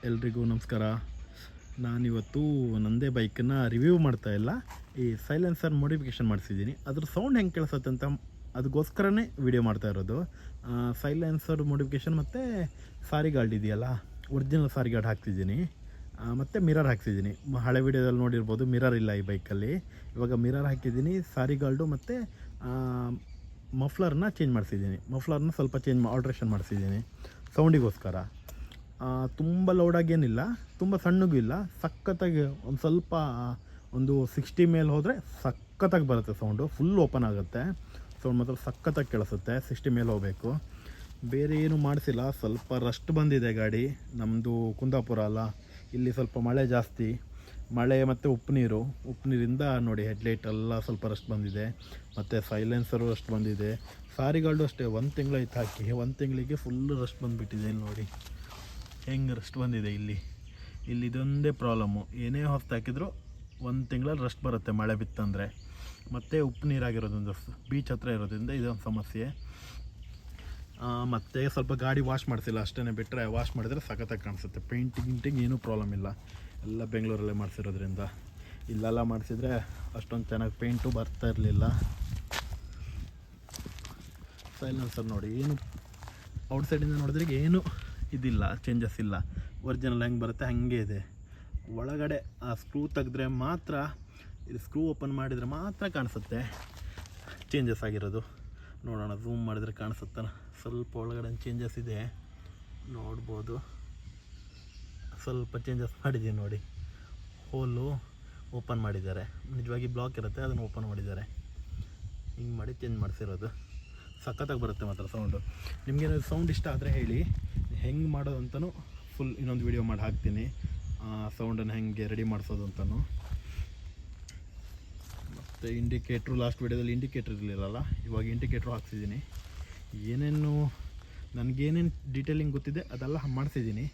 ಎಲ್ರಿಗೂ ನಮಸ್ಕಾರ. ನಾನಿವತ್ತು ನನ್ನದೇ ಬೈಕನ್ನು ರಿವ್ಯೂ ಮಾಡ್ತಾಯಿಲ್ಲ, ಈ ಸೈಲೆನ್ಸರ್ ಮಾಡಿಫಿಕೇಷನ್ ಮಾಡಿಸಿದ್ದೀನಿ. ಅದ್ರ ಸೌಂಡ್ ಹೆಂಗೆ ಕೇಳಿಸುತ್ತೆ ಅಂತ ಅದಕ್ಕೋಸ್ಕರನೇ ವಿಡಿಯೋ ಮಾಡ್ತಾ ಇರೋದು. ಸೈಲೆನ್ಸರ್ ಮಾಡಿಫಿಕೇಷನ್ ಮತ್ತು ಸಾರಿ ಗಾರ್ಡ್ ಇದೆಯಲ್ಲ, ಒರಿಜಿನಲ್ ಸಾರಿ ಗಾರ್ಡ್ ಹಾಕ್ತಿದ್ದೀನಿ ಮತ್ತು ಮಿರರ್ ಹಾಕ್ತಿದ್ದೀನಿ. ಹಳೆ ವಿಡಿಯೋದಲ್ಲಿ ನೋಡಿರ್ಬೋದು, ಮಿರರ್ ಇಲ್ಲ ಈ ಬೈಕಲ್ಲಿ. ಇವಾಗ ಮಿರರ್ ಹಾಕಿದ್ದೀನಿ, ಸಾರಿ ಗಾರ್ಡು ಮತ್ತು ಮಫ್ಲರ್ನ ಚೇಂಜ್ ಮಾಡಿಸಿದ್ದೀನಿ. ಮಫ್ಲರ್ನ ಸ್ವಲ್ಪ ಆಲ್ಟ್ರೇಷನ್ ಮಾಡಿಸಿದ್ದೀನಿ ಸೌಂಡಿಗೋಸ್ಕರ. ತುಂಬ ಲೌಡಾಗೇನಿಲ್ಲ, ತುಂಬ ಸಣ್ಣಗೂ ಇಲ್ಲ, ಸಖತ್ತಾಗಿ ಒಂದು ಸ್ವಲ್ಪ ಒಂದು 60 ಮೇಲೆ ಹೋದರೆ ಸಖತ್ತಾಗಿ ಬರುತ್ತೆ ಸೌಂಡು. ಫುಲ್ ಓಪನ್ ಆಗುತ್ತೆ ಸೌಂಡ್, ಮಾತ್ರ ಸಖತ್ತಾಗಿ ಕೇಳಿಸುತ್ತೆ. 60 ಮೇಲೆ ಹೋಗಬೇಕು. ಬೇರೆ ಏನು ಮಾಡಿಸಿಲ್ಲ. ಸ್ವಲ್ಪ ರಸ್ಟ್ ಬಂದಿದೆ ಗಾಡಿ. ನಮ್ಮದು ಕುಂದಾಪುರ ಅಲ್ಲ, ಇಲ್ಲಿ ಸ್ವಲ್ಪ ಮಳೆ ಜಾಸ್ತಿ, ಮಳೆ ಮತ್ತು ಉಪ್ಪು ನೀರಿಂದ ನೋಡಿ ಹೆಡ್ಲೈಟ್ ಎಲ್ಲ ಸ್ವಲ್ಪ ರಸ್ಟ್ ಬಂದಿದೆ. ಮತ್ತು ಸೈಲೆನ್ಸರು ರಸ್ಟ್ ಬಂದಿದೆ. ಸಾರಿ ಗಾರ್ಡು ಅಷ್ಟೇ, 1 ತಿಂಗಳಾಯ್ತು ಹಾಕಿ. 1 ತಿಂಗಳಿಗೆ ಫುಲ್ ರಸ್ಟ್ ಬಂದುಬಿಟ್ಟಿದೆ. ಇಲ್ಲಿ ನೋಡಿ ಹೆಂಗೆ ರಸ್ಟ್ ಬಂದಿದೆ. ಇಲ್ಲಿ ಇದೊಂದೇ ಪ್ರಾಬ್ಲಮ್ಮು. ಏನೇ ಹೊಸ್ತು ಹಾಕಿದ್ರು 1 ತಿಂಗಳಲ್ಲಿ ರಸ್ಟ್ ಬರುತ್ತೆ ಮಳೆ ಬಿತ್ತಂದರೆ. ಮತ್ತು ಉಪ್ಪು ನೀರಾಗಿರೋದ್ರಿಂದ, ಬೀಚ್ ಹತ್ರ ಇರೋದ್ರಿಂದ ಇದೊಂದು ಸಮಸ್ಯೆ. ಮತ್ತು ಸ್ವಲ್ಪ ಗಾಡಿ ವಾಶ್ ಮಾಡಿಸಿಲ್ಲ ಅಷ್ಟೇ, ಬಿಟ್ಟರೆ ವಾಶ್ ಮಾಡಿದರೆ ಸಖತ್ತಾಗಿ ಕಾಣಿಸುತ್ತೆ. ಪೇಂಟಿಂಗ್ ಏನೂ ಪ್ರಾಬ್ಲಮ್ ಇಲ್ಲ, ಎಲ್ಲ ಬೆಂಗಳೂರಲ್ಲೇ ಮಾಡಿಸಿರೋದ್ರಿಂದ. ಇಲ್ಲೆಲ್ಲ ಮಾಡಿಸಿದ್ರೆ ಅಷ್ಟೊಂದು ಚೆನ್ನಾಗಿ ಪೇಂಟು ಬರ್ತಾ ಇರಲಿಲ್ಲ. ಸೈಲೆನ್ಸರ್ ನೋಡಿ, ಏನು ಔಟ್ಸೈಡಿಂದ ನೋಡಿದ್ರೆ ಏನು ಇದಿಲ್ಲ, ಚೇಂಜಸ್ ಇಲ್ಲ. ಒರಿಜಿನಲ್ ಹೆಂಗೆ ಬರುತ್ತೆ ಹಾಗೆ ಇದೆ. ಒಳಗಡೆ ಆ ಸ್ಕ್ರೂ ತೆಗೆದ್ರೆ ಮಾತ್ರ, ಇದು ಸ್ಕ್ರೂ ಓಪನ್ ಮಾಡಿದರೆ ಮಾತ್ರ ಕಾಣಿಸುತ್ತೆ ಚೇಂಜಸ್ ಆಗಿರೋದು. ನೋಡೋಣ, ಝೂಮ್ ಮಾಡಿದರೆ ಕಾಣಿಸುತ್ತೆ. ಸ್ವಲ್ಪ ಒಳಗಡೆ ಚೇಂಜಸ್ ಇದೆ, ನೋಡ್ಬೋದು. ಸ್ವಲ್ಪ ಚೇಂಜಸ್ ಮಾಡಿದ್ದೀನಿ ನೋಡಿ. ಹೋಲು ಓಪನ್ ಮಾಡಿದ್ದಾರೆ, ನಿಜವಾಗಿ ಬ್ಲಾಕ್ ಇರುತ್ತೆ, ಅದನ್ನು ಓಪನ್ ಮಾಡಿದ್ದಾರೆ. ಹಿಂಗೆ ಮಾಡಿ ಚೇಂಜ್ ಮಾಡಿಸಿರೋದು. ಸಖತ್ತಾಗಿ ಬರುತ್ತೆ ಮಾತ್ರ ಸೌಂಡು. ನಿಮಗೇನಾದ್ರು ಸೌಂಡ್ ಇಷ್ಟ ಆದರೆ ಹೇಳಿ, ಹೆಂಗೆ ಮಾಡೋದು ಅಂತಲೂ ಫುಲ್ ಇನ್ನೊಂದು ವಿಡಿಯೋ ಮಾಡಿ ಹಾಕ್ತೀನಿ. ಸೌಂಡನ್ನು ಹೆಂಗೆ ರೆಡಿ ಮಾಡಿಸೋದು ಅಂತಲೂ. ಮತ್ತು ಇಂಡಿಕೇಟ್ರು, ಲಾಸ್ಟ್ ವಿಡಿಯೋದಲ್ಲಿ ಇಂಡಿಕೇಟ್ರ್ ಇರಲಿಲ್ಲಲ್ಲ, ಇವಾಗ ಇಂಡಿಕೇಟ್ರು ಹಾಕ್ಸಿದ್ದೀನಿ. ನನಗೇನೇನು ಡೀಟೇಲಿಂಗ್ ಗೊತ್ತಿದೆ ಅದೆಲ್ಲ ಮಾಡಿಸಿದ್ದೀನಿ.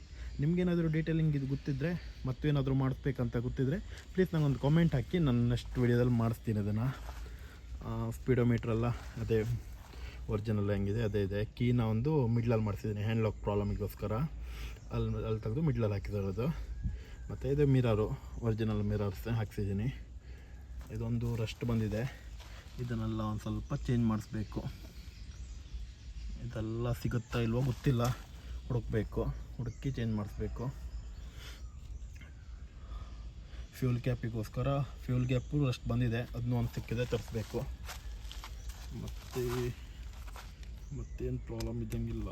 ನಿಮಗೇನಾದರೂ ಡೀಟೇಲಿಂಗ್ ಇದು ಗೊತ್ತಿದ್ದರೆ, ಮತ್ತೇನಾದರೂ ಮಾಡಿಸ್ಬೇಕಂತ ಗೊತ್ತಿದ್ದರೆ ಪ್ಲೀಸ್ ನನಗೊಂದು ಕಾಮೆಂಟ್ ಹಾಕಿ, ನಾನು ನೆಕ್ಸ್ಟ್ ವಿಡಿಯೋದಲ್ಲಿ ಮಾಡಿಸ್ತೀನಿ ಅದನ್ನು. ಸ್ಪೀಡೋಮೀಟ್ರೆಲ್ಲ ಅದೇ ಒರಿಜಿನಲ್ ಹೆಂಗಿದೆ ಅದೇ ಇದೆ. ಕೀನ ಒಂದು ಮಿಡ್ಲಲ್ಲಿ ಮಾಡಿಸಿದ್ದೀನಿ, ಹ್ಯಾಂಡ್ ಲಾಕ್ ಪ್ರಾಬ್ಲಮಿಗೋಸ್ಕರ. ಅಲ್ಲಿ ತೆಗೆದು ಮಿಡ್ಲಲ್ಲಿ ಹಾಕಿರೋದು. ಮತ್ತು ಇದು ಮಿರರು, ಒರಿಜಿನಲ್ ಮಿರರ್ಸ್ ಹಾಕ್ಸಿದ್ದೀನಿ. ಇದೊಂದು ರಸ್ಟ್ ಬಂದಿದೆ, ಇದನ್ನೆಲ್ಲ ಒಂದು ಸ್ವಲ್ಪ ಚೇಂಜ್ ಮಾಡಿಸ್ಬೇಕು. ಇದೆಲ್ಲ ಸಿಗುತ್ತಾ ಇಲ್ವೋ ಗೊತ್ತಿಲ್ಲ, ಹುಡುಕಿ ಚೇಂಜ್ ಮಾಡಿಸ್ಬೇಕು. ಫ್ಯೂಲ್ ಕ್ಯಾಪಿಗೋಸ್ಕರ ಫ್ಯೂಲ್ ಕ್ಯಾಪು ರಸ್ಟ್ ಬಂದಿದೆ, ಅದನ್ನೂ ಒಂದು ಸಿಕ್ಕಿದೆ, ತರಿಸ್ಬೇಕು. ಮತ್ತೇನು ಪ್ರಾಬ್ಲಮ್ ಇದ್ದಂಗಿಲ್ಲ.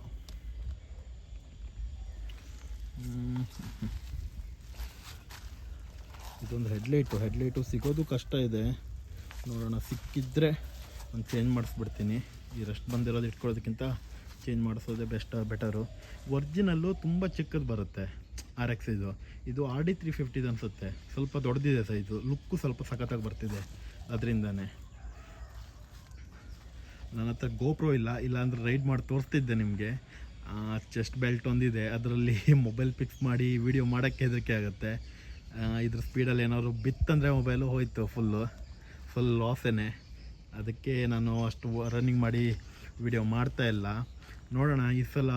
ಇದೊಂದು ಹೆಡ್ಲೈಟು ಸಿಗೋದು ಕಷ್ಟ ಇದೆ. ನೋಡೋಣ, ಸಿಕ್ಕಿದ್ರೆ ಒಂದು ಚೇಂಜ್ ಮಾಡಿಸ್ಬಿಡ್ತೀನಿ. ಈ ರಸ್ಟ್ ಬಂದಿರೋದು ಇಟ್ಕೊಳ್ಳೋದಕ್ಕಿಂತ ಚೇಂಜ್ ಮಾಡಿಸೋದೇ ಬೆಟರು. ಒರಿಜಿನಲ್ಲು ತುಂಬ ಚಿಕ್ಕದು ಬರುತ್ತೆ RX ಇದು RD 350 ಅನಿಸುತ್ತೆ. ಸ್ವಲ್ಪ ದೊಡ್ಡದಿದೆ ಸೈಜು, ಲುಕ್ಕು ಸ್ವಲ್ಪ ಸಖತ್ತಾಗಿ ಬರ್ತಿದೆ ಅದರಿಂದನೇ. ನನ್ನ ಹತ್ರ ಗೋಪ್ರೋ ಇಲ್ಲ ಅಂದರೆ ರೈಡ್ ಮಾಡಿ ತೋರಿಸ್ತಿದ್ದೆ ನಿಮಗೆ. ಚೆಸ್ಟ್ ಬೆಲ್ಟ್ ಒಂದಿದೆ, ಅದರಲ್ಲಿ ಮೊಬೈಲ್ ಫಿಕ್ಸ್ ಮಾಡಿ ವಿಡಿಯೋ ಮಾಡೋಕ್ಕೆ ಹೆದರಿಕೆ ಆಗುತ್ತೆ. ಇದ್ರ ಸ್ಪೀಡಲ್ಲಿ ಏನಾದ್ರು ಬಿತ್ತಂದರೆ ಮೊಬೈಲು ಹೋಯ್ತು, ಫುಲ್ ಲಾಸೇನೆ. ಅದಕ್ಕೆ ನಾನು ಅಷ್ಟು ರನ್ನಿಂಗ್ ಮಾಡಿ ವಿಡಿಯೋ ಮಾಡ್ತಾಯಿಲ್ಲ. ನೋಡೋಣ, ಈ ಸಲ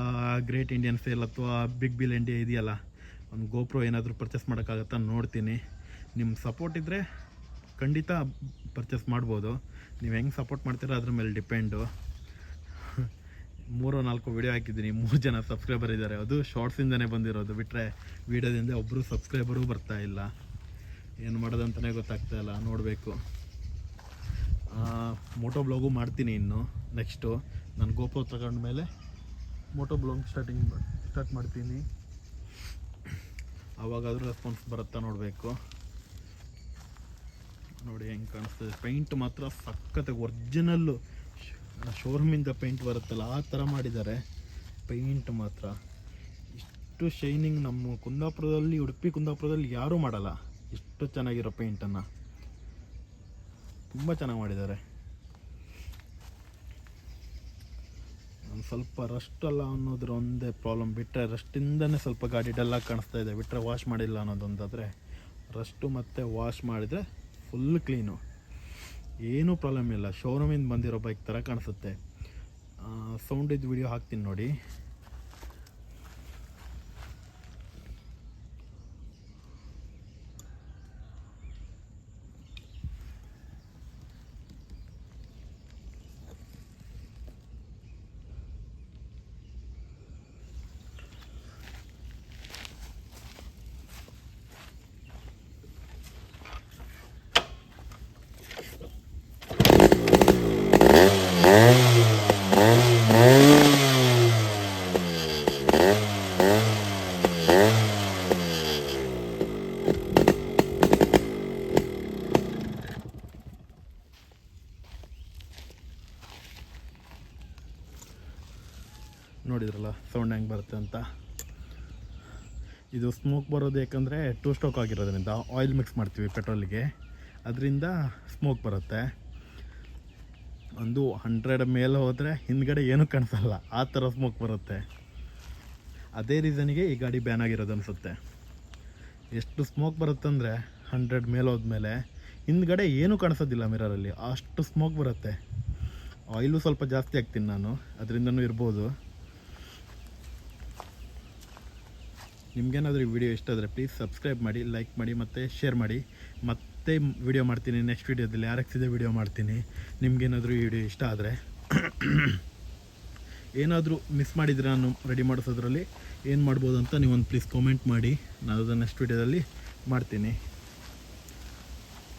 ಗ್ರೇಟ್ ಇಂಡಿಯನ್ ಸೇಲ್ ಅಥವಾ ಬಿಗ್ ಬಿಲ್ ಇಂಡಿಯಾ ಇದೆಯಲ್ಲ, ಒಂದು ಗೋಪ್ರೋ ಏನಾದರೂ ಪರ್ಚೇಸ್ ಮಾಡೋಕ್ಕಾಗತ್ತಾ ನೋಡ್ತೀನಿ. ನಿಮ್ಮ ಸಪೋರ್ಟ್ ಇದ್ದರೆ ಖಂಡಿತ ಪರ್ಚೇಸ್ ಮಾಡ್ಬೋದು. ನೀವು ಹೆಂಗೆ ಸಪೋರ್ಟ್ ಮಾಡ್ತೀರೋ ಅದ್ರ ಮೇಲೆ ಡಿಪೆಂಡು. 3-4 ವಿಡಿಯೋ ಹಾಕಿದ್ದೀನಿ, 3 ಜನ ಸಬ್ಸ್ಕ್ರೈಬರ್ ಇದ್ದಾರೆ. ಅದು ಶಾರ್ಟ್ಸಿಂದನೇ ಬಂದಿರೋದು, ಬಿಟ್ಟರೆ ವೀಡಿಯೋದಿಂದ ಒಬ್ಬರು ಸಬ್ಸ್ಕ್ರೈಬರೂ ಬರ್ತಾಯಿಲ್ಲ. ಏನು ಮಾಡೋದಂತಲೇ ಗೊತ್ತಾಗ್ತಾಯಿಲ್ಲ, ನೋಡಬೇಕು. ಮೋಟೋ ಬ್ಲಾಗು ಮಾಡ್ತೀನಿ ಇನ್ನು ನೆಕ್ಸ್ಟು. ನಾನು ಗೋಪ್ರೋ ತಗೊಂಡ್ಮೇಲೆ ಮೋಟೋ ಬ್ಲಾಗ್ ಸ್ಟಾರ್ಟ್ ಮಾಡ್ತೀನಿ. ಆವಾಗಾದರೂ ರೆಸ್ಪಾನ್ಸ್ ಬರುತ್ತಾ ನೋಡಬೇಕು. ನೋಡಿ ಹೆಂಗೆ ಕಾಣಿಸ್ತದೆ. ಪೇಂಟ್ ಮಾತ್ರ ಸಖತ್ತಾಗಿ ಒರಿಜಿನಲ್ಲು ಶೋರೂಮಿಂದ ಪೇಂಟ್ ಬರುತ್ತಲ್ಲ ಆ ಥರ ಮಾಡಿದ್ದಾರೆ. ಪೇಂಟ್ ಮಾತ್ರ ಇಷ್ಟು ಶೈನಿಂಗ್ ನಮ್ಮ ಉಡುಪಿ ಕುಂದಾಪುರದಲ್ಲಿ ಯಾರೂ ಮಾಡಲ್ಲ. ಇಷ್ಟು ಚೆನ್ನಾಗಿರೋ ಪೇಂಟನ್ನು ತುಂಬ ಚೆನ್ನಾಗಿ ಮಾಡಿದ್ದಾರೆ. ಒಂದು ಸ್ವಲ್ಪ ರಸ್ಟ್ ಅಲ್ಲ ಅನ್ನೋದ್ರ ಒಂದೇ ಪ್ರಾಬ್ಲಮ್, ಬಿಟ್ಟರೆ ರಸ್ಟಿಂದನೇ ಸ್ವಲ್ಪ ಗಾಡಿ ಡಲ್ಲಾಗಿ ಕಾಣಿಸ್ತಾ ಇದೆ. ಬಿಟ್ಟರೆ ವಾಶ್ ಮಾಡಿಲ್ಲ ಅನ್ನೋದೊಂದಾದರೆ, ರಸ್ಟು ಮತ್ತು ವಾಶ್ ಮಾಡಿದರೆ ಫುಲ್ ಕ್ಲೀನು, ಏನೂ ಪ್ರಾಬ್ಲಮ್ ಇಲ್ಲ. ಶೋರೂಮಿಂದ ಬಂದಿರೋ ಬೈಕ್ ಥರ ಕಾಣಿಸುತ್ತೆ. ಸೌಂಡಿದ್ದು ವಿಡಿಯೋ ಹಾಕ್ತೀನಿ ನೋಡಿ. ನೋಡಿದ್ರಲ್ಲ ಸೌಂಡ್ ಹೆಂಗೆ ಬರುತ್ತೆ ಅಂತ. ಇದು ಸ್ಮೋಕ್ ಬರೋದು ಯಾಕಂದರೆ 2 ಸ್ಟ್ರೋಕ್ ಆಗಿರೋದ್ರಿಂದ ಆಯಿಲ್ ಮಿಕ್ಸ್ ಮಾಡ್ತೀವಿ ಪೆಟ್ರೋಲಿಗೆ, ಅದರಿಂದ ಸ್ಮೋಕ್ ಬರುತ್ತೆ. ಒಂದು 100 ಮೇಲೆ ಹೋದರೆ ಹಿಂದ್ಗಡೆ ಏನೂ ಕಾಣಿಸಲ್ಲ, ಆ ಥರ ಸ್ಮೋಕ್ ಬರುತ್ತೆ. ಅದೇ ರೀಸನಿಗೆ ಈ ಗಾಡಿ ಬ್ಯಾನ್ ಆಗಿರೋದು ಅನಿಸುತ್ತೆ. ಎಷ್ಟು ಸ್ಮೋಕ್ ಬರುತ್ತಂದರೆ 100 ಮೇಲೆ ಹೋದ್ಮೇಲೆ ಹಿಂದ್ಗಡೆ ಏನೂ ಕಾಣಿಸೋದಿಲ್ಲ ಮಿರರಲ್ಲಿ, ಅಷ್ಟು ಸ್ಮೋಕ್ ಬರುತ್ತೆ. ಆಯಿಲು ಸ್ವಲ್ಪ ಜಾಸ್ತಿ ಹಾಕ್ತೀನಿ ನಾನು, ಅದರಿಂದನೂ ಇರ್ಬೋದು. ನಿಮಗೇನಾದರೂ ಈ ವಿಡಿಯೋ ಇಷ್ಟ ಆದರೆ ಪ್ಲೀಸ್ ಸಬ್ಸ್ಕ್ರೈಬ್ ಮಾಡಿ, ಲೈಕ್ ಮಾಡಿ ಮತ್ತು ಶೇರ್ ಮಾಡಿ. ಮತ್ತೆ ವಿಡಿಯೋ ಮಾಡ್ತೀನಿ ನೆಕ್ಸ್ಟ್ ವೀಡಿಯೋದಲ್ಲಿ, RX ಇದೆ ವಿಡಿಯೋ ಮಾಡ್ತೀನಿ. ನಿಮಗೇನಾದರೂ ಈ ವಿಡಿಯೋ ಇಷ್ಟ ಆದರೆ ಏನಾದರೂ ಮಿಸ್ ಮಾಡಿದರೆ ನಾನು ರೆಡಿ ಮಾಡಿಸೋದ್ರಲ್ಲಿ ಏನು ಮಾಡ್ಬೋದು ಅಂತ ನೀವು ಒಂದು ಪ್ಲೀಸ್ ಕಾಮೆಂಟ್ ಮಾಡಿ, ನಾನು ಅದನ್ನು ನೆಕ್ಸ್ಟ್ ವೀಡಿಯೋದಲ್ಲಿ ಮಾಡ್ತೀನಿ.